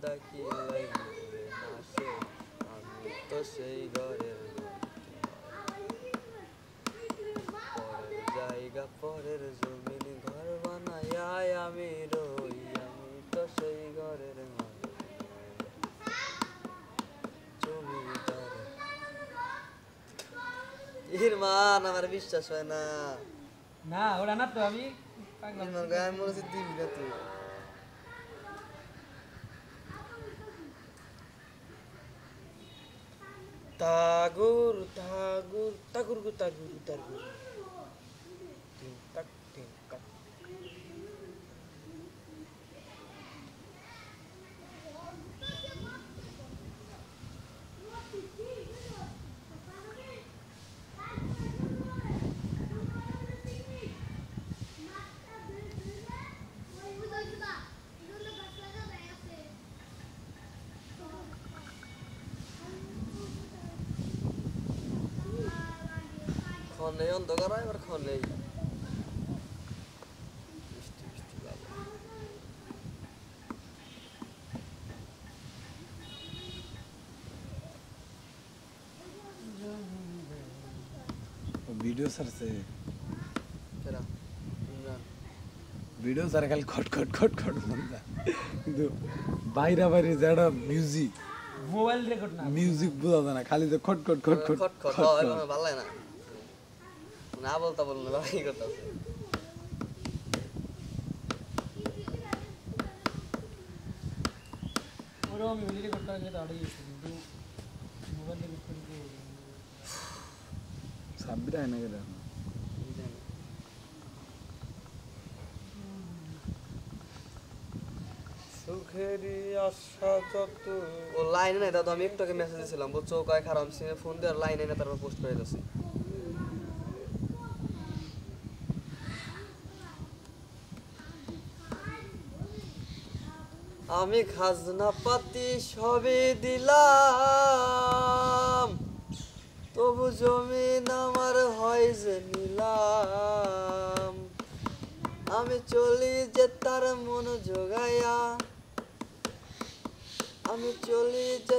ডাকিলেই ভুলে না সে আমি তো সেই ঘরের পরের জায়গা পরের জমিন ঘর বানায় আমি রই আমি তো সেই ঘরের জমিদার ইরমান আমার বিশ্বাস হয় না না ওরা না তো আমি ইরমান গায়ে মনে হচ্ছে দিবি না তুই তাগুর তাগুর তাগুর গু তাগুর তাগুর তিন তাক তিন তাক খনে অন্ধকার এবার খনে বৃষ্টি বৃষ্টি লাগে ভিডিও সারছে কেরা ইমরান ভিডিও সারে খালি খট খট খট খট বন্ধা কিন্তু বাইরে বাইরে যারা মিউজিক মোবাইল রেকর্ড না মিউজিক বোঝা যায় না খালি তো খট খট খট খট খট খট খট হয় খট। ভালো লাগে না না বলতা বললে ভাই কথা ওরা আমি ভিডিও রেকর্ড করা যেটা আড়াই গেছে কিন্তু মোবাইল রেকর্ড করে সাব্বির আয় না গেলে সুখেরই আশা যত ও লাইনে নাই দাদা আমি একটু আগে মেসেজ দিয়েছিলাম বলছো কয় খারাপ সিমে ফোন দিয়ে লাইনে না তারপর পোস্ট করে দিয়েছি আমি খাজনা পাতি সবই দিলাম তবু জমিন আমার হয় যে নিলাম আমি চলি যে তার মন জোগাইয়া আমি চলি যে